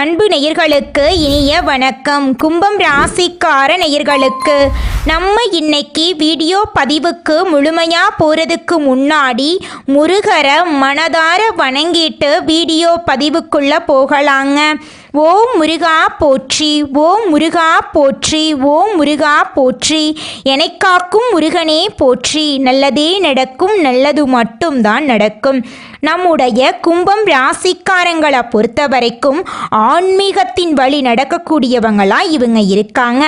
அன்பு நேயர்களுக்கு இனிய வணக்கம். கும்பம் ராசிக்கார நேயர்களுக்கு நம்ம இன்னைக்கு வீடியோ பதிவுக்கு முழுமையா போறதுக்கு முன்னாடி முருகரை மனதார வணங்கிட்டு வீடியோ பதிவுக்குள்ள போகலாங்க. ஓம் முருகா போற்றி, ஓம் முருகா போற்றி, ஓம் முருகா போற்றி, எனக்காக்கும் முருகனே போற்றி. நல்லதே நடக்கும், நல்லது மட்டும்தான் நடக்கும். நம்முடைய கும்பம் ராசிக்காரங்களை பொறுத்த வரைக்கும் ஆன்மீகத்தின் வழி நடக்கக்கூடியவங்களா இவங்க இருக்காங்க.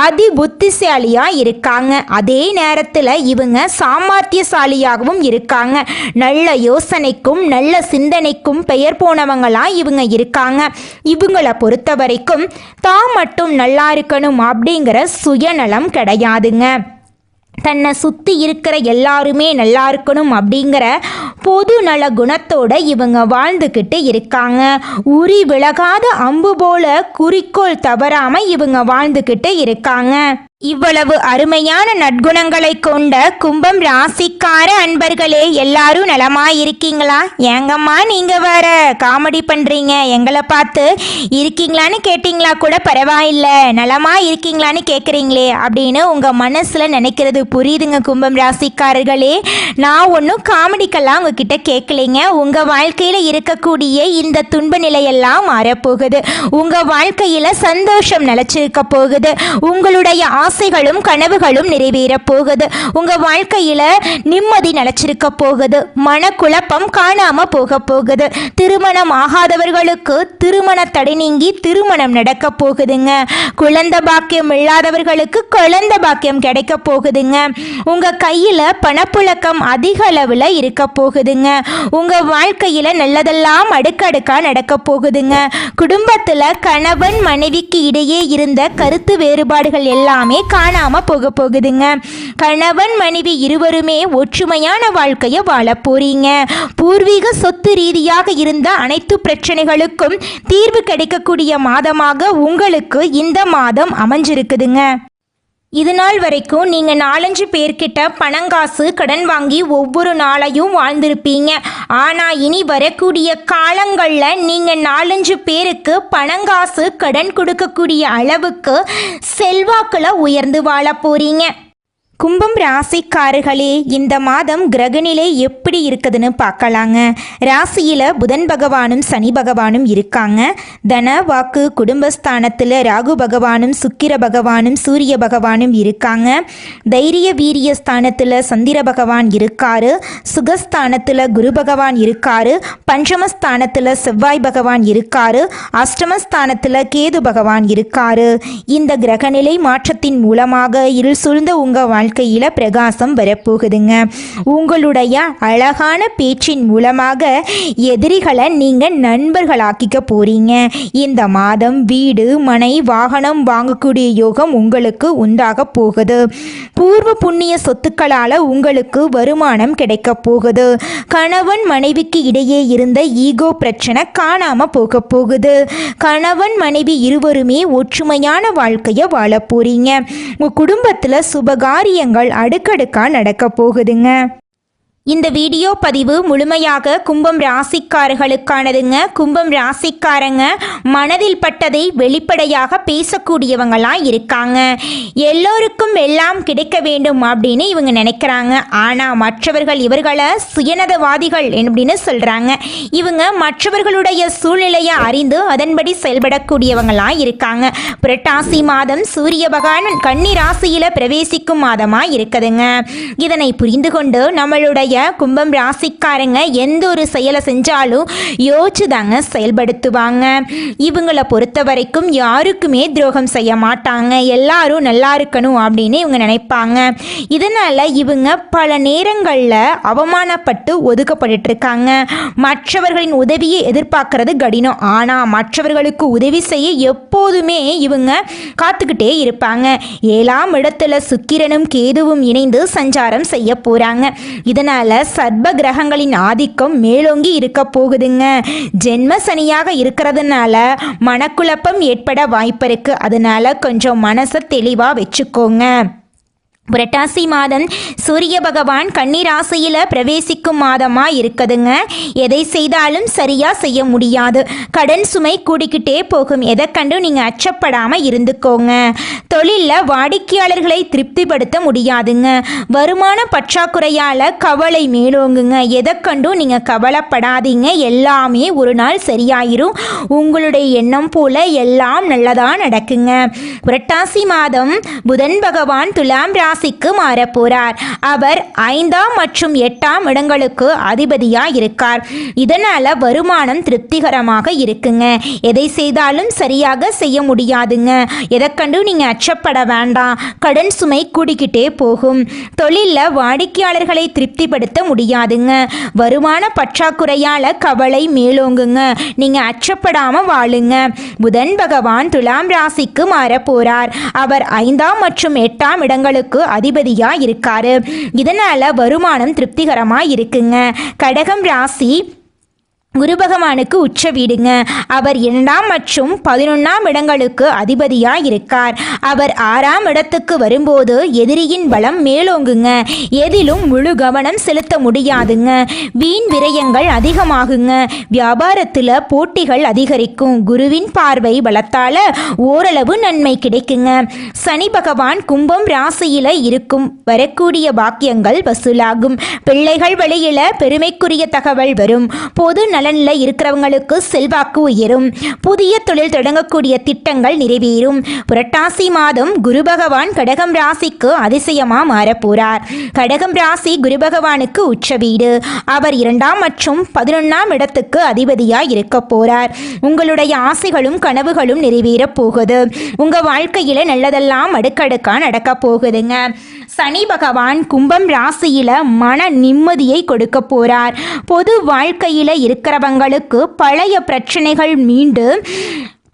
அதி புத்திசாலியா இருக்காங்க. அதே நேரத்தில் இவங்க சாமர்த்தியசாலியாகவும் இருக்காங்க. நல்ல யோசனைக்கும் நல்ல சிந்தனைக்கும் பெயர் போனவங்களா இவங்க இருக்காங்க. இவங்களை பொறுத்த வரைக்கும் தான் மட்டும் நல்லா இருக்கணும் அப்படிங்கிற சுயநலம் கிடையாதுங்க. தன்னை சுற்றி இருக்கிற எல்லாருமே நல்லா இருக்கணும் அப்படிங்கிற பொது நல குணத்தோட இவங்க வாழ்ந்துக்கிட்டு இருக்காங்க. உரி விலகாத அம்பு போல குறிக்கோள் தவறாம இவங்க வாழ்ந்துக்கிட்டு இருக்காங்க. இவ்வளவு அருமையான நற்குணங்களை கொண்ட கும்பம் ராசிக்கார அன்பர்களே, எல்லாரும் நலமா இருக்கீங்களா? ஏங்கம்மா நீங்க வேற காமெடி பண்றீங்க, எங்களை பார்த்து இருக்கீங்களான்னு கேட்டீங்களா கூட பரவாயில்ல, நலமா இருக்கீங்களான்னு கேட்குறீங்களே அப்படின்னு உங்க மனசுல நினைக்கிறது புரியுதுங்க. கும்பம் ராசிக்காரர்களே, நான் ஒன்றும் காமெடிக்கெல்லாம் உங்ககிட்ட கேட்கலைங்க. உங்க வாழ்க்கையில இருக்கக்கூடிய இந்த துன்ப நிலையெல்லாம் மாறப்போகுது. உங்க வாழ்க்கையில சந்தோஷம் நிலைச்சிருக்க போகுது. உங்களுடைய ஆசைகளும் கனவுகளும் நிறைவேற போகுது. உங்க வாழ்க்கையில நிம்மதி நிலைச்சிருக்க போகுது. மனக்குழப்பம் காணாம போக போகுது. திருமணம் ஆகாதவர்களுக்கு திருமண தடை நீங்கி திருமணம் நடக்க போகுதுங்க. குழந்தை பாக்கியம் இல்லாதவர்களுக்கு குழந்தை பாக்கியம் கிடைக்க போகுதுங்க. உங்க கையில பணப்புழக்கம் அதிக அளவுல இருக்க போகுதுங்க. உங்க வாழ்க்கையில நல்லதெல்லாம் அடுக்கடுக்கா நடக்க போகுதுங்க. குடும்பத்துல கணவன் மனைவிக்கு இடையே இருந்த கருத்து வேறுபாடுகள் எல்லாமே காணாம போக போகுதுங்க. கணவன் மனைவி இருவருமே ஒற்றுமையான வாழ்க்கையை வாழ போறீங்க. பூர்வீக சொத்து ரீதியாக இருந்த அனைத்து பிரச்சனைகளுக்கும் தீர்வு கிடைக்கக்கூடிய மாதமாக உங்களுக்கு இந்த மாதம் அமைஞ்சிருக்குதுங்க. இது நாள் வரைக்கும் நீங்கள் 4-5 பேர்கிட்ட பணங்காசு கடன் வாங்கி ஒவ்வொரு நாளையும் வாழ்ந்திருப்பீங்க. ஆனால் இனி வரக்கூடிய காலங்களில் நீங்கள் 4-5 பேருக்கு பணங்காசு கடன் கொடுக்கக்கூடிய அளவுக்கு செல்வாக்கில் உயர்ந்து வாழ போறீங்க. கும்பம் ராசிக்காரர்களே, இந்த மாதம் கிரகநிலை எப்படி இருக்குதுன்னு பார்க்கலாங்க. ராசியில் புதன் பகவானும் சனி பகவானும் இருக்காங்க. தன வாக்கு குடும்பஸ்தானத்தில் ராகு பகவானும் சுக்கிர பகவானும் சூரிய பகவானும் இருக்காங்க. தைரிய வீரிய ஸ்தானத்தில் சந்திர பகவான் இருக்காரு. சுகஸ்தானத்தில் குரு பகவான் இருக்காரு. பஞ்சமஸ்தானத்தில் செவ்வாய் பகவான் இருக்காரு. அஷ்டமஸ்தானத்தில் கேது பகவான் இருக்காரு. இந்த கிரகநிலை மாற்றத்தின் மூலமாக இருள் சூழ்ந்த உங்கள் வாழ்க்கையில பிரகாசம் வரப்போகுதுங்க. உங்களுடைய அழகான பேச்சின் மூலமாக எதிரிகளை நீங்க நண்பர்களாக்கிக்க போறீங்க. இந்த மாதம் வீடு மனை வாகனம் வாங்கக்கூடிய யோகம் உங்களுக்கு உண்டாக போகுது. பூர்வ புண்ணிய சொத்துக்களால உங்களுக்கு வருமானம் கிடைக்க போகுது. கணவன் மனைவிக்கு இடையே இருந்த ஈகோ பிரச்சனை காணாம போக போகுது. கணவன் மனைவி இருவருமே ஒற்றுமையான வாழ்க்கையை வாழ போறீங்க. உங்க குடும்பத்துல சுபகாரியங்கள் அடுக்கடுக்கா நடக்க போகுதுங்க. இந்த வீடியோ பதிவு முழுமையாக கும்பம் ராசிக்காரர்களுக்கானதுங்க. கும்பம் ராசிக்காரங்க மனதில் பட்டதை வெளிப்படையாக பேசக்கூடியவங்களாம் இருக்காங்க. எல்லோருக்கும் எல்லாம் கிடைக்க வேண்டும் அப்படின்னு இவங்க நினைக்கிறாங்க. ஆனால் மற்றவர்கள் இவர்களை சுயநலவாதிகள் அப்படின்னு சொல்கிறாங்க. இவங்க மற்றவர்களுடைய சூழ்நிலையை அறிந்து அதன்படி செயல்படக்கூடியவங்களாம் இருக்காங்க. புரட்டாசி மாதம் சூரிய பகவான் கன்னி ராசியில் பிரவேசிக்கும் மாதமாக இருக்குதுங்க. இதனை புரிந்து கொண்டு நம்மளுடைய கும்பம் ராசிக்காரங்க எந்த ஒரு செயலை செஞ்சாலும் யோசிச்சு தாங்க செயல்படுத்துவாங்க. இவங்களை பொறுத்த வரைக்கும் யாருக்குமே துரோகம் செய்ய மாட்டாங்க. எல்லாரும் நல்லா இருக்கணும் அப்படின்னு இவங்க நினைப்பாங்க. இதனால இவங்க பல நேரங்களில் அவமானப்பட்டு ஒதுக்கப்பட்டு இருக்காங்க. மற்றவர்களின் உதவியை எதிர்பார்க்கறது கடினம். ஆனால் மற்றவர்களுக்கு உதவி செய்ய எப்போதுமே இவங்க காத்துக்கிட்டே இருப்பாங்க. 7ஆம் இடத்துல சுக்கிரனும் கேதுவும் இணைந்து சஞ்சாரம் செய்ய போறாங்க. இதனால சர்ப கிரகங்களின் ஆதிக்கம் மேலோங்கி இருக்க போகுதுங்க. ஜென்ம சனியாக இருக்கிறதுனால மனக்குழப்பம் ஏற்பட வாய்ப்பு இருக்கு. அதனால கொஞ்சம் மனசை தெளிவா வச்சுக்கோங்க. புரட்டாசி மாதம் சூரிய பகவான் கன்னி ராசியில் பிரவேசிக்கும் மாதமாக இருக்குதுங்க. எதை செய்தாலும் சரியாக செய்ய முடியாது. கடன் சுமை கூடிக்கிட்டே போகும். எதை கண்டும் நீங்கள் அச்சப்படாமல் இருந்துக்கோங்க. தொழிலில் வாடிக்கையாளர்களை திருப்திப்படுத்த முடியாதுங்க. வருமான பற்றாக்குறையால் கவலை மேலோங்குங்க. எதை கண்டும் நீங்கள் கவலைப்படாதீங்க. எல்லாமே ஒரு நாள் சரியாயிரும். உங்களுடைய எண்ணம் போல எல்லாம் நல்லதாக நடக்குங்க. புரட்டாசி மாதம் புதன் பகவான் துலாம் ராசிக்கு மாற போறார். அவர் 5ஆம் மற்றும் 8ஆம் இடங்களுக்கு அதிபதியாக இருக்கார். இதனால வருமானம் திருப்திகரமாக இருக்குங்க. எதை செய்தாலும் சரியாக செய்ய முடியாதுங்க. எதை கண்டு நீங்க அச்சப்பட வேண்டாம். கடன் சுமை கூடிக்கிட்டே போகும். தொழிலில் வாடிக்கையாளர்களை திருப்திப்படுத்த முடியாதுங்க. வருமான பற்றாக்குறையால கவலை மேலோங்குங்க. நீங்க அச்சப்படாம வாழுங்க. புதன் பகவான் துலாம் ராசிக்கு மாற போறார். அவர் 5ஆம் மற்றும் 8ஆம் இடங்களுக்கு அதிபதியா இருக்காரு. இதனால வருமானம் திருப்திகரமா இருக்குங்க. கடகம் ராசி குரு பகவானுக்கு உச்ச வீடுங்க. அவர் 2ஆம் மற்றும் 11ஆம் இடங்களுக்கு அதிபதியாக இருக்கார். அவர் 6ஆம் இடத்துக்கு வரும்போது எதிரியின் பலம் மேலோங்குங்க. எதிலும் முழு கவனம் செலுத்த முடியாதுங்க. வீண் விரயங்கள் அதிகமாகுங்க. வியாபாரத்தில் போட்டிகள் அதிகரிக்கும். குருவின் பார்வை பலத்தால ஓரளவு நன்மை கிடைக்குங்க. சனி பகவான் கும்பம் ராசியில இருக்கும். வரக்கூடிய பாக்கியங்கள் வசூலாகும். பிள்ளைகள் வழியில பெருமைக்குரிய தகவல் வரும். பொது நலனில் இருக்கிறவங்களுக்கு செல்வாக்கு உயரும். புதிய தொழில் தொடங்கக்கூடிய திட்டங்கள் நிறைவேறும். புரட்டாசி மாதம் குரு பகவான் கடகம் ராசிக்கு அதிசயமா மாறப்போறார். கடகம் ராசி குரு பகவானுக்கு உச்ச வீடு. அவர் 2ஆம் மற்றும் 11ஆம் இடத்துக்கு அதிபதியாய் இருக்க போறார். உங்களுடைய ஆசைகளும் கனவுகளும் நிறைவேற போகுது. உங்க வாழ்க்கையில நல்லதெல்லாம் அடுக்கடுக்கா நடக்க போகுதுங்க. சனி பகவான் கும்பம் ராசியில மன நிம்மதியை கொடுக்க போறார். பொது வாழ்க்கையில இருக்கிறவங்களுக்கு பழைய பிரச்சனைகள் மீண்டு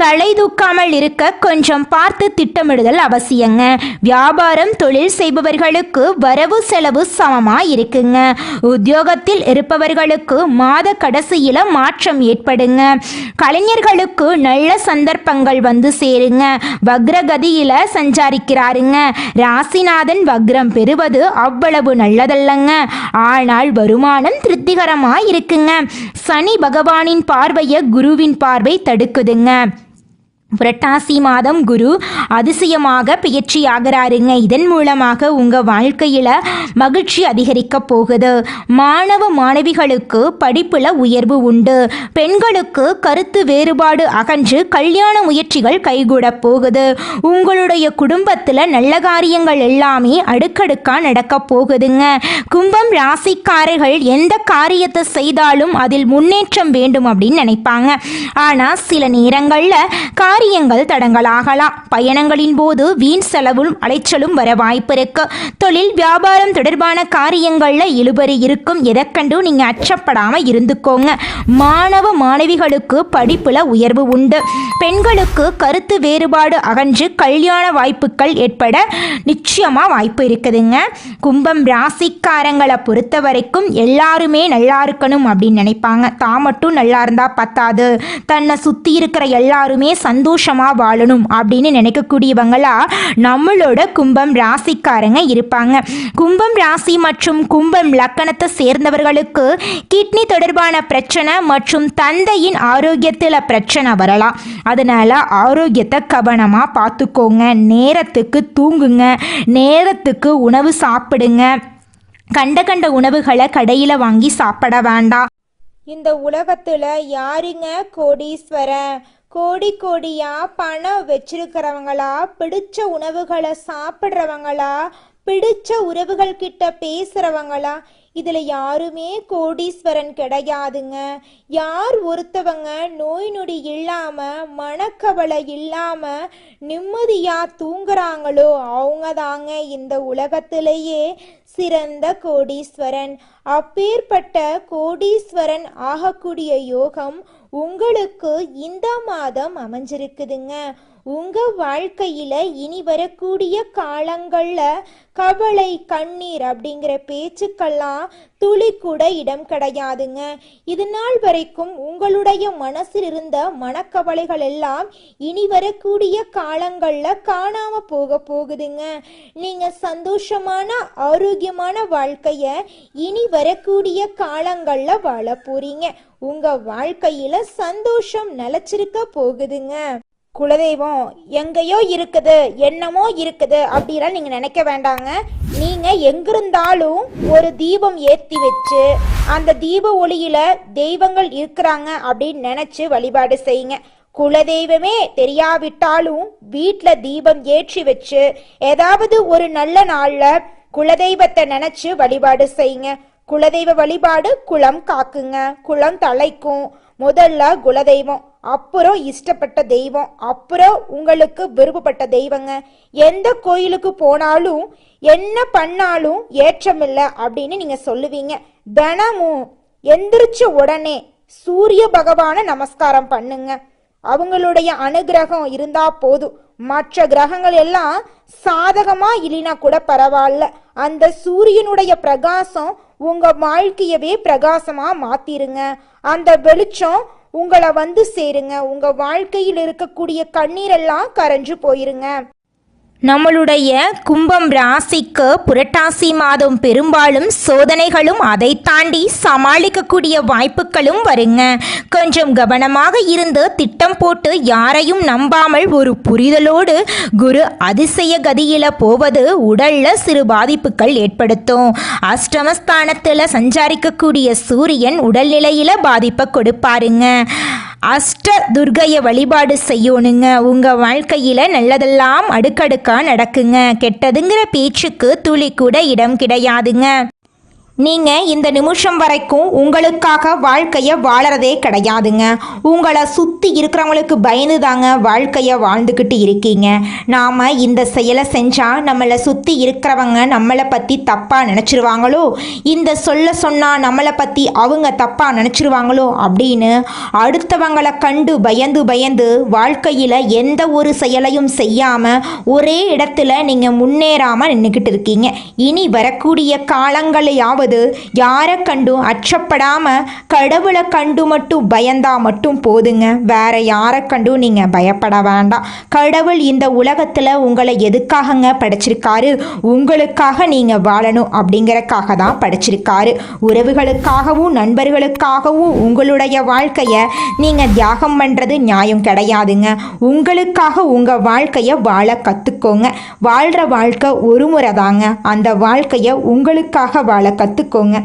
தலை தூக்காமல் இருக்க கொஞ்சம் பார்த்து திட்டமிடுதல் அவசியங்க. வியாபாரம் தொழில் செய்பவர்களுக்கு வரவு செலவு சமமா இருக்குங்க. உத்தியோகத்தில் இருப்பவர்களுக்கு மாத கடைசியில மாற்றம் ஏற்படுங்க. கலைஞர்களுக்கு நல்ல சந்தர்ப்பங்கள் வந்து சேருங்க. வக்ரகதியில சஞ்சாரிக்கிறாருங்க. ராசிநாதன் வக்ரம் பெறுவது அவ்வளவு நல்லதல்லங்க. ஆனால் வருமானம் திருப்திகரமா இருக்குங்க. சனி பகவானின் பார்வையை குருவின் பார்வை தடுக்குதுங்க. புரட்டாசி மாதம் குரு அதிசயமாக பெயர்ச்சியாகிறாருங்க. இதன் மூலமாக உங்கள் வாழ்க்கையில் மகிழ்ச்சி அதிகரிக்க போகுது. மாணவ மாணவிகளுக்கு படிப்பில் உயர்வு உண்டு. பெண்களுக்கு கருத்து வேறுபாடு அகன்று கல்யாண முயற்சிகள் கைகூட போகுது. உங்களுடைய குடும்பத்தில் நல்ல காரியங்கள் எல்லாமே அடுக்கடுக்காக நடக்க போகுதுங்க. கும்பம் ராசிக்காரர்கள் எந்த காரியத்தை செய்தாலும் அதில் முன்னேற்றம் வேண்டும் அப்படின்னு நினைப்பாங்க. ஆனால் சில நேரங்களில் காரியங்கள் தடங்கலாகலாம். பயணங்களின் போது வீண் செலவும் அலைச்சலும் வர வாய்ப்பு இருக்கு. தொழில் வியாபாரம் தொடர்பான காரியங்கள்ல இழுபறி இருக்கும். எதை கண்டு நீங்க அச்சப்படாம இருந்துக்கோங்க. மாணவ மாணவிகளுக்கு படிப்புல உயர்வு உண்டு. பெண்களுக்கு கருத்து வேறுபாடு அகன்று கல்யாண வாய்ப்புகள் ஏற்பட நிச்சயமா வாய்ப்பு இருக்குதுங்க. கும்பம் ராசிக்காரங்களை பொறுத்த வரைக்கும் எல்லாருமே நல்லா இருக்கணும் அப்படின்னு நினைப்பாங்க. தான் மட்டும் நல்லா இருந்தா பத்தாது, தன்னை சுத்தி இருக்கிற எல்லாருமே சந்தோஷமா வாழணும் அப்படின்னு நினைக்கக்கூடியவங்களா நம்மளோட கும்பம் ராசிக்காரங்க இருப்பாங்க. கும்பம் ராசி மற்றும் கும்பம் லக்கணத்தை சேர்ந்தவர்களுக்கு கிட்னி தொடர்பான பிரச்சனை மற்றும் தந்தையின் ஆரோக்கியத்தில் பிரச்சனை வரலாம். அதனால ஆரோக்கியத்தை கவனமா பார்த்துக்கோங்க. நேரத்துக்கு தூங்குங்க. நேரத்துக்கு உணவு சாப்பிடுங்க. கண்ட உணவுகளை கடையில் வாங்கி சாப்பிட வேண்டாம். இந்த உலகத்துல யாருங்க கோடீஸ்வரன்? கோடியா பணம் வச்சிருக்கிறவங்களா, பிடிச்ச உணவுகளை சாப்பிட்றவங்களா, பிடிச்ச உறவுகள் கிட்ட பேசுறவங்களா? இதுல யாருமே கோடீஸ்வரன் கிடையாதுங்க. யார் ஒருத்தவங்க நோய் நொடி இல்லாம மனக்கவலை இல்லாம நிம்மதியா தூங்குறாங்களோ அவங்க தாங்க இந்த உலகத்திலேயே சிறந்த கோடீஸ்வரன். அப்பேற்பட்ட கோடீஸ்வரன் ஆகக்கூடிய யோகம் உங்களுக்கு இந்த மாதம் அமைஞ்சிருக்குதுங்க. உங்க வாழ்க்கையில இனி வரக்கூடிய காலங்கள்ல கவலை கண்ணீர் அப்படிங்கிற பேச்சுக்கெல்லாம் துளி கூட இடம் கிடையாதுங்க. இது நாள் வரைக்கும் உங்களுடைய மனசில் இருந்த மனக்கவலைகள் எல்லாம் இனி வரக்கூடிய காலங்கள்ல காணாம போகுதுங்க. நீங்க சந்தோஷமான ஆரோக்கியமான வாழ்க்கைய இனி வரக்கூடிய காலங்கள்ல வாழ போறீங்க. உங்க வாழ்க்கையில சந்தோஷம் நிலைச்சிருக்க போகுதுங்க. குலதெய்வம் எங்கேயோ இருக்குது, என்னமோ இருக்குது அப்படிலாம் நீங்க நினைக்க வேண்டாங்க. நீங்க எங்கிருந்தாலும் ஒரு தீபம் ஏற்றி வச்சு அந்த தீப ஒளியில தெய்வங்கள் இருக்கிறாங்க அப்படின்னு நினைச்சு வழிபாடு செய்யுங்க. குலதெய்வமே தெரியாவிட்டாலும் வீட்டில் தீபம் ஏற்றி வச்சு ஏதாவது ஒரு நல்ல நாள்ல குலதெய்வத்தை நினைச்சு வழிபாடு செய்யுங்க. குலதெய்வ வழிபாடு குலம் காக்குங்க, குலம் தலைக்கும். முதல்ல குலதெய்வம், அப்புறம் இஷ்டப்பட்ட தெய்வம், அப்புறம் உங்களுக்கு விருப்பப்பட்ட தெய்வங்க. எந்த கோயிலுக்கு போனாலும் என்ன பண்ணாலும் ஏற்றமில்லை அப்படின்னு நீங்க சொல்லுவீங்க. தினமும் எந்திரிச்ச உடனே சூரிய பகவானை நமஸ்காரம் பண்ணுங்க. அவங்களுடைய அனுகிரகம் இருந்தா போதும். மற்ற கிரகங்கள் எல்லாம் சாதகமா இல்லைனா கூட பரவாயில்ல, அந்த சூரியனுடைய பிரகாசம் உங்க வாழ்க்கையவே பிரகாசமா மாத்திருங்க. அந்த வெளிச்சம் உங்களை வந்து சேருங்க. உங்க வாழ்க்கையில் இருக்கக்கூடிய கண்ணீரெல்லாம் கரைஞ்சு போயிருங்க. நம்மளுடைய கும்பம் ராசிக்கு புரட்டாசி மாதம் பெரும்பாலும் சோதனைகளும் அதை தாண்டி சமாளிக்கக்கூடிய வாய்ப்புகளும் வருங்க. கொஞ்சம் கவனமாக இருந்து திட்டம் போட்டு யாரையும் நம்பாமல் ஒரு புரிதலோடு குரு அதிசய கதியில போவது உடல்ல சிறு பாதிப்புகள் ஏற்படுத்தும். அஷ்டமஸ்தானத்தில் சஞ்சாரிக்கக்கூடிய சூரியன் உடல்நிலையில பாதிப்பை கொடுப்பாருங்க. அஷ்ட துர்க்கைய வழிபாடு செய்யணுங்க. உங்கள் வாழ்க்கையில் நல்லதெல்லாம் அடுக்கடுக்கா நடக்குங்க. கெட்டதுங்கிற பேச்சுக்கு துளி கூட இடம் கிடையாதுங்க. நீங்கள் இந்த நிமிஷம் வரைக்கும் உங்களுக்காக வாழ்க்கையை வாழறதே கிடையாதுங்க. உங்களை சுற்றி இருக்கிறவங்களுக்கு பயந்து தாங்க வாழ்க்கையை வாழ்ந்துக்கிட்டு இருக்கீங்க. நாம் இந்த செயலை செஞ்சால் நம்மளை சுற்றி இருக்கிறவங்க நம்மளை பற்றி தப்பாக நினச்சிருவாங்களோ, இந்த சொன்னால் நம்மளை பற்றி அவங்க தப்பாக நினச்சிருவாங்களோ அப்படின்னு அடுத்தவங்களை கண்டு பயந்து வாழ்க்கையில் எந்த ஒரு செயலையும் செய்யாமல் ஒரே இடத்துல நீங்கள் முன்னேறாமல் நின்றுக்கிட்டு இருக்கீங்க. இனி வரக்கூடிய காலங்களையாவது யாரை கண்டும் அச்சப்படாம கடவுளை கண்டு மட்டும் பயந்தா மட்டும் போதுங்க. வேற யாரை கண்டும் நீங்க பயப்பட வேண்டாம். கடவுள் இந்த உலகத்துல உங்களை எதுக்காகங்க படைச்சிருக்காரு? உங்களுக்காக நீங்க வாழணும் அப்படிங்கறக்காக தான் படைச்சிருக்காரு. உறவுகளுக்காகவும் நண்பர்களுக்காகவும் உங்களுடைய வாழ்க்கைய நீங்க தியாகம் பண்றது நியாயம் கிடையாதுங்க. உங்களுக்காக உங்க வாழ்க்கைய வாழ கத்துக்கோங்க. வாழ்ற வாழ்க்கை ஒரு முறை தாங்க. அந்த வாழ்க்கைய உங்களுக்காக வாழ கத்துக்கோங்க.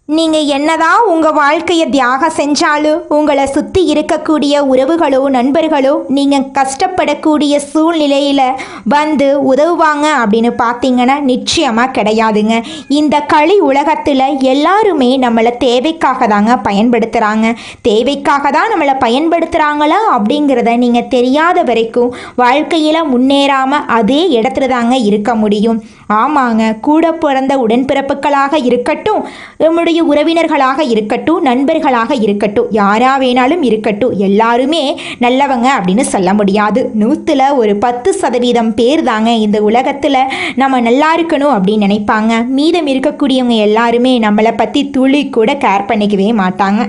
நீங்கள் என்னதான் உங்கள் வாழ்க்கையை தியாகம் செஞ்சாலும் உங்களை சுற்றி இருக்கக்கூடிய உறவுகளோ நண்பர்களோ நீங்கள் கஷ்டப்படக்கூடிய சூழ்நிலையில் வந்து உதவுவாங்க அப்படின்னு பார்த்தீங்கன்னா நிச்சயமாக கிடையாதுங்க. இந்த களி உலகத்தில் எல்லாருமே நம்மளை தேவைக்காக தாங்க பயன்படுத்துகிறாங்க. தேவைக்காக தான் நம்மளை பயன்படுத்துகிறாங்களா அப்படிங்கிறத நீங்கள் தெரியாத வரைக்கும் வாழ்க்கையில் முன்னேறாமல் அதே இடத்துல தாங்க இருக்க முடியும். ஆமாங்க, கூட பிறந்த உடன்பிறப்புகளாக இருக்கட்டும், நம்முடைய உறவினர்களாக இருக்கட்டும், நண்பர்களாக இருக்கட்டும், யாரா வேணாலும் இருக்கட்டும், எல்லாருமே நல்லவங்க அப்படின்னு சொல்ல முடியாது. 100ல் ஒரு 10% பேர் தாங்க இந்த உலகத்தில் நம்ம நல்லா இருக்கணும் அப்படின்னு நினைப்பாங்க. மீதம் இருக்கக்கூடியவங்க எல்லாருமே நம்மளை பற்றி துளி கூட கேர் பண்ணிக்கவே மாட்டாங்க.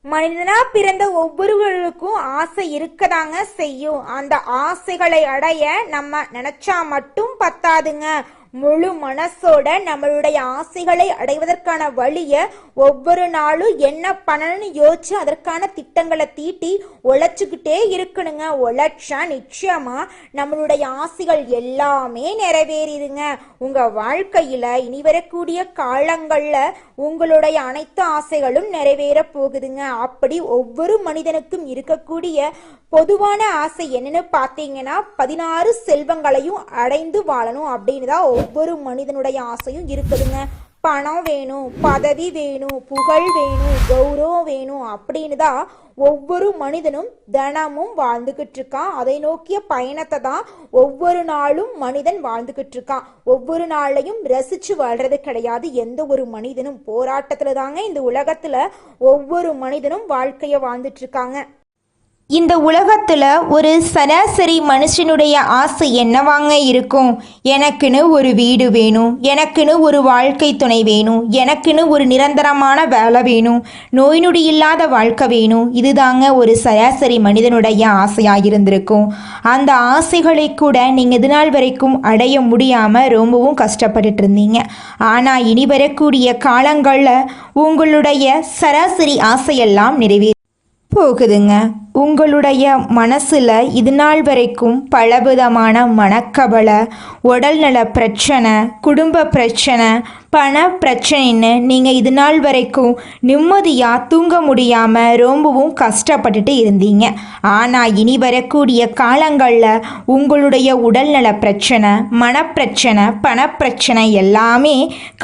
மனிதனா பிறந்த ஒவ்வொருவருக்கும் ஆசை இருக்கதாங்க செய்யும். அந்த ஆசைகளை அடைய நம்ம நினைச்சா மட்டும் பத்தாதுங்க. முழு மனசோட நம்மளுடைய ஆசைகளை அடைவதற்கான வழியை ஒவ்வொரு நாளும் என்ன பண்ணணும்னு யோசிச்சு அதற்கான திட்டங்களை தீட்டி உழைச்சிக்கிட்டே இருக்கணுங்க. உழைச்சா நிச்சயமா நம்மளுடைய ஆசைகள் எல்லாமே நிறைவேறிடுங்க. உங்க வாழ்க்கையில இனி வரக்கூடிய காலங்கள்ல உங்களுடைய அனைத்து ஆசைகளும் நிறைவேற போகுதுங்க. அப்படி ஒவ்வொரு மனிதனுக்கும் இருக்கக்கூடிய பொதுவான ஆசை என்னன்னு பார்த்தீங்கன்னா 16 செல்வங்களையும் அடைந்து வாழணும் அப்படின்னு தான் ஒவ்வொரு மனிதனுடைய ஆசையும் இருக்குதுங்க. பணம் வேணும், பதவி வேணும், புகழ் வேணும், கௌரவம் வேணும் அப்படின்னு தான் ஒவ்வொரு மனிதனும் தினமும் வாழ்ந்துகிட்டு இருக்கான். அதை நோக்கிய பயணத்தை தான் ஒவ்வொரு நாளும் மனிதன் வாழ்ந்துகிட்டு இருக்கான். ஒவ்வொரு நாளையும் ரசிச்சு வாழ்றது கிடையாது எந்த ஒரு மனிதனும். போராட்டத்துல தாங்க இந்த உலகத்துல ஒவ்வொரு மனிதனும் வாழ்க்கைய வாழ்ந்துட்டு இருக்காங்க. இந்த உலகத்தில் ஒரு சராசரி மனுஷனுடைய ஆசை என்னவாங்க இருக்கும்? எனக்குன்னு ஒரு வீடு வேணும், எனக்குன்னு ஒரு வாழ்க்கை துணை வேணும், எனக்குன்னு ஒரு நிரந்தரமான வேலை வேணும், நோய் நொடி இல்லாத வாழ்க்கை வேணும். இதுதாங்க ஒரு சராசரி மனிதனுடைய ஆசையாக இருந்திருக்கும். அந்த ஆசைகளை கூட நீங்கள் இது நாள் வரைக்கும் அடைய முடியாமல் ரொம்பவும் கஷ்டப்பட்டுட்டு இருந்தீங்க. ஆனால் இனி வரக்கூடிய காலங்களில் உங்களுடைய சராசரி ஆசையெல்லாம் போகுதுங்க. உங்களுடைய மனசில் இது நாள் வரைக்கும் பலவிதமான மனக்கவலை, உடல்நல பிரச்சனை, குடும்ப பிரச்சனை, பண பிரச்சனைன்னு நீங்கள் இது நாள் வரைக்கும் நிம்மதியாக தூங்க முடியாமல் ரொம்பவும் கஷ்டப்பட்டுட்டு இருந்தீங்க. ஆனால் இனி வரக்கூடிய காலங்களில் உங்களுடைய உடல்நல பிரச்சனை, மனப்பிரச்சனை, பணப்பிரச்சனை எல்லாமே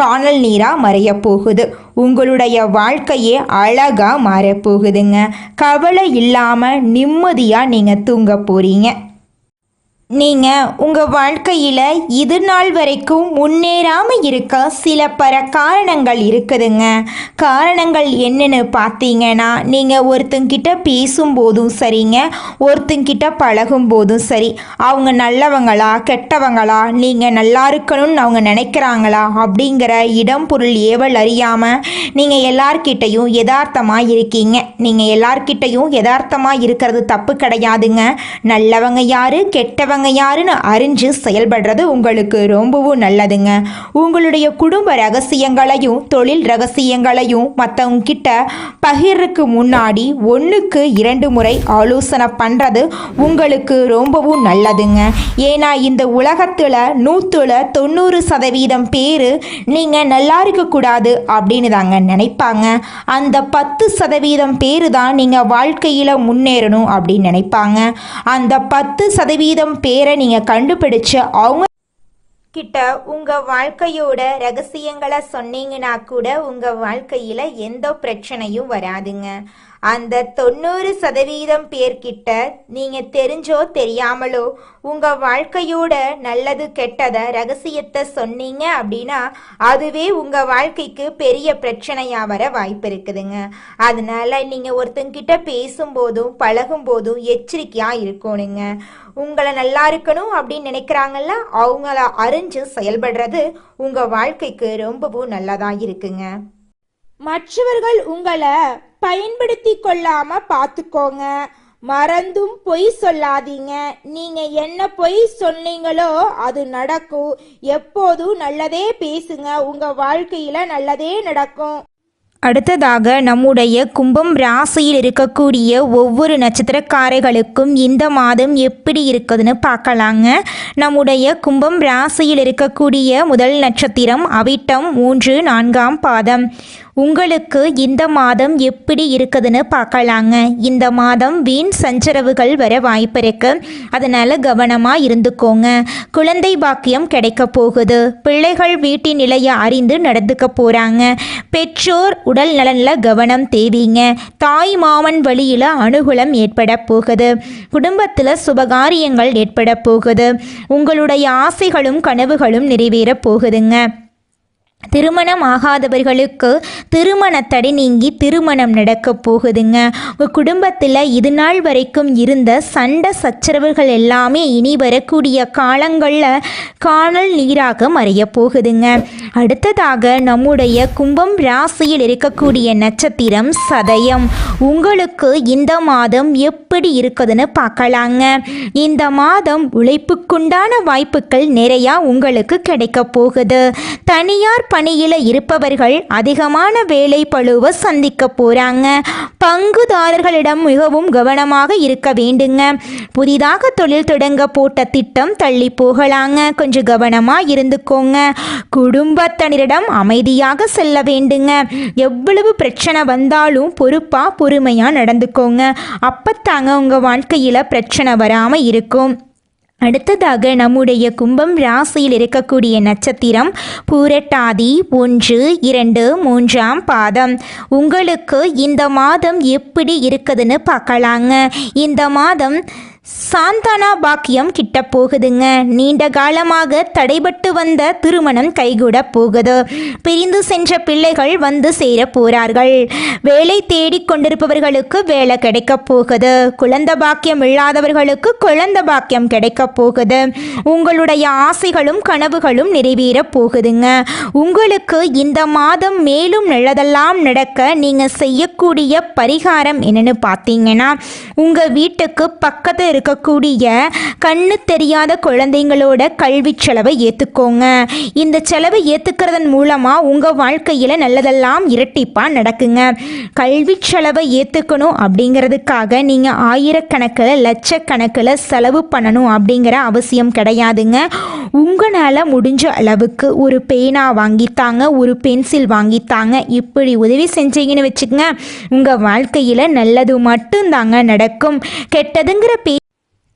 காணல் நீராக மறைய போகுது. உங்களுடைய வாழ்க்கையே அழகாக மாறப்போகுதுங்க. கவலை இல்லாமல் நிம்மதியாக நீங்கள் தூங்க போகிறீங்க. நீங்கள் உங்கள் வாழ்க்கையில் இது நாள் வரைக்கும் முன்னேறாமல் இருக்க சில காரணங்கள் இருக்குதுங்க. காரணங்கள் என்னென்னு பார்த்தீங்கன்னா, நீங்கள் ஒருத்தங்கிட்ட பேசும்போதும் சரிங்க, ஒருத்தங்கிட்ட பழகும் போதும் சரி, அவங்க நல்லவங்களா கெட்டவங்களா, நீங்கள் நல்லா இருக்கணும்னு அவங்க நினைக்கிறாங்களா அப்படிங்கிற இடம் பொருள் ஏவல் அறியாமல் நீங்கள் எல்லார்கிட்டையும் யதார்த்தமாக இருக்கீங்க. நீங்கள் எல்லார்கிட்டையும் யதார்த்தமாக இருக்கிறது தப்பு கிடையாதுங்க. நல்லவங்க யாரு கெட்டவங்க யாருன்னு அறிஞ்சு செயல்படுறது உங்களுக்கு ரொம்பவும் நல்லதுங்க. உங்களுடைய குடும்ப ரகசியங்களையும் தொழில் ரகசியங்களையும் மற்றவங்க கிட்ட பகிர்றதுக்கு முன்னாடி 1க்கு 2 முறை ஆலோசனை பண்ணுறது உங்களுக்கு ரொம்பவும் நல்லதுங்க. ஏன்னா இந்த உலகத்தில் 190% பேர் நீங்கள் நல்லா இருக்கக்கூடாது அப்படின்னு தாங்க நினைப்பாங்க. அந்த 10% பேர் தான் நீங்கள் வாழ்க்கையில் முன்னேறணும் அப்படின்னு நினைப்பாங்க. அந்த 10% பேரை நீங்கள் கண்டுபிடிச்சு அவங்க கிட்ட உங்கள் வாழ்க்கையோட ரகசியங்களை சொன்னீங்கன்னா கூட உங்கள் வாழ்க்கையில் எந்த பிரச்சனையும் வராதுங்க. அந்த 90% பேர்கிட்ட நீங்கள் தெரிஞ்சோ தெரியாமலோ உங்கள் வாழ்க்கையோட நல்லது கெட்டதை ரகசியத்தை சொன்னீங்க அப்படின்னா அதுவே உங்கள் வாழ்க்கைக்கு பெரிய பிரச்சனையாக வர வாய்ப்பு இருக்குதுங்க. அதனால நீங்கள் ஒருத்தங்கிட்ட பேசும்போதும் பழகும்போதும் எச்சரிக்கையாக இருக்கணுங்க. உங்களை நல்லா இருக்கணும் அப்படின்னு நினைக்கிறாங்கல்ல, அவங்கள அறிஞ்சு செயல்படுறது உங்கள் வாழ்க்கைக்கு ரொம்பவும் நல்லதாக இருக்குங்க. மற்றவர்கள் உங்களை பயன்படுத்தி கொள்ளாம பார்த்துக்கோங்க. மறந்தும் பொய் சொல்லாதீங்க. நீங்க என்ன பொய் சொன்னீங்களோ அது நடக்கும். எப்போதும் நல்லதே பேசுங்க. உங்க வாழ்க்கையில நல்லதே நடக்கும். அடுத்ததாக நம்முடைய கும்பம் ராசியில் இருக்கக்கூடிய ஒவ்வொரு நட்சத்திரக்காரர்களுக்கும் இந்த மாதம் எப்படி இருக்குதுன்னு பார்க்கலாங்க. நம்முடைய கும்பம் ராசியில் இருக்கக்கூடிய முதல் நட்சத்திரம் அவிட்டம் 3, 4ஆம் பாதம். உங்களுக்கு இந்த மாதம் எப்படி இருக்குதுன்னு பார்க்கலாங்க. இந்த மாதம் வீண் சஞ்சரவுகள் வர வாய்ப்பு இருக்கு, அதனால கவனமாக இருந்துக்கோங்க. குழந்தை பாக்கியம் கிடைக்க போகுது. பிள்ளைகள் வீட்டின் நிலையை அறிந்து நடந்துக்க போகிறாங்க. பெற்றோர் உடல் நலனில் கவனம் தேவைங்க. தாய் மாமன் வழியில் அனுகூலம் ஏற்பட போகுது. குடும்பத்தில் சுபகாரியங்கள் ஏற்பட போகுது. உங்களுடைய ஆசைகளும் கனவுகளும் நிறைவேற போகுதுங்க. திருமணம் ஆகாதவர்களுக்கு திருமண தடை நீங்கி திருமணம் நடக்க போகுதுங்க. உங்கள் குடும்பத்தில் இது நாள் வரைக்கும் இருந்த சண்டை சச்சரவுகள் எல்லாமே இனி வரக்கூடிய காலங்களில் காணல் நீராக மறைய போகுதுங்க. அடுத்ததாக நம்முடைய கும்பம் ராசியில் இருக்கக்கூடிய நட்சத்திரம் சதயம். உங்களுக்கு இந்த மாதம் எப்படி இருக்குதுன்னு பார்க்கலாங்க. இந்த மாதம் உழைப்புக்குண்டான வாய்ப்புகள் நிறையா உங்களுக்கு கிடைக்க போகுது. தனியார் பணியில் இருப்பவர்கள் அதிகமான வேலை பளுவை சந்திக்க போகிறாங்க. பங்குதாரர்களிடம் மிகவும் கவனமாக இருக்க வேண்டுங்க. புதிதாக தொழில் தொடங்க போட்ட திட்டம் தள்ளி போகலாங்க. கொஞ்சம் கவனமாக இருந்துக்கோங்க. குடும்பத்தினரிடம் அமைதியாக செல்ல வேண்டுங்க. எவ்வளவு பிரச்சனை வந்தாலும் பொறுமையாக நடந்துக்கோங்க. அப்பத்தாங்க உங்கள் வாழ்க்கையில் பிரச்சனை வராமல் இருக்கும். அடுத்ததாக நம்முடைய கும்பம் ராசியில் இருக்கக்கூடிய நட்சத்திரம் பூரட்டாதி 1, 2, 3ஆம் பாதம். உங்களுக்கு இந்த மாதம் எப்படி இருக்குதுன்னு பார்க்கலாங்க. இந்த மாதம் சாந்தானா பாக்கியம் கிட்ட போகுதுங்க. நீண்ட காலமாக தடைபட்டு வந்த திருமணம் கைகூட போகுது. பிரிந்து சென்ற பிள்ளைகள் வந்து சேர போறார்கள். வேலை தேடிக் கொண்டிருப்பவர்களுக்கு வேலை கிடைக்க போகுது. குழந்தை பாக்கியம் இல்லாதவர்களுக்கு குழந்தை பாக்கியம் கிடைக்க போகுது. உங்களுடைய ஆசைகளும் கனவுகளும் நிறைவேற போகுதுங்க. உங்களுக்கு இந்த மாதம் மேலும் நல்லதெல்லாம் நடக்க நீங்க செய்யக்கூடிய பரிகாரம் என்னன்னு பார்த்தீங்கன்னா, உங்க வீட்டுக்கு பக்கத்து இருக்கக்கூடிய கண்ணு தெரியாத குழந்தைங்களோட கல்வி செலவை ஏற்றுக்கோங்க. இந்த செலவை ஏற்றுக்கிறதன் மூலமாக உங்கள் வாழ்க்கையில் நல்லதெல்லாம் இரட்டிப்பாக நடக்குங்க. கல்வி செலவை ஏற்றுக்கணும் அப்படிங்கிறதுக்காக நீங்கள் ஆயிரக்கணக்கில் லட்சக்கணக்கில் செலவு பண்ணணும் அப்படிங்கிற அவசியம் கிடையாதுங்க. உங்களால் முடிஞ்ச அளவுக்கு ஒரு பேனா வாங்கித்தாங்க, ஒரு பென்சில் வாங்கித்தாங்க. இப்படி உதவி செஞ்சீங்கன்னு வச்சுக்கோங்க, உங்கள் வாழ்க்கையில் நல்லது மட்டும்தாங்க நடக்கும். கெட்டதுங்கிற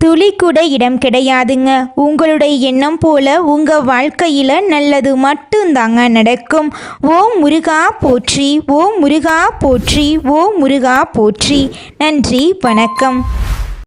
துளி கூட இடம் கிடையாதுங்க. உங்களுடைய எண்ணம் போல உங்கள் வாழ்க்கையில் நல்லது மட்டும்தாங்க நடக்கும். ஓம் முருகா போற்றி, ஓம் முருகா போற்றி, ஓம் முருகா போற்றி. நன்றி, வணக்கம்.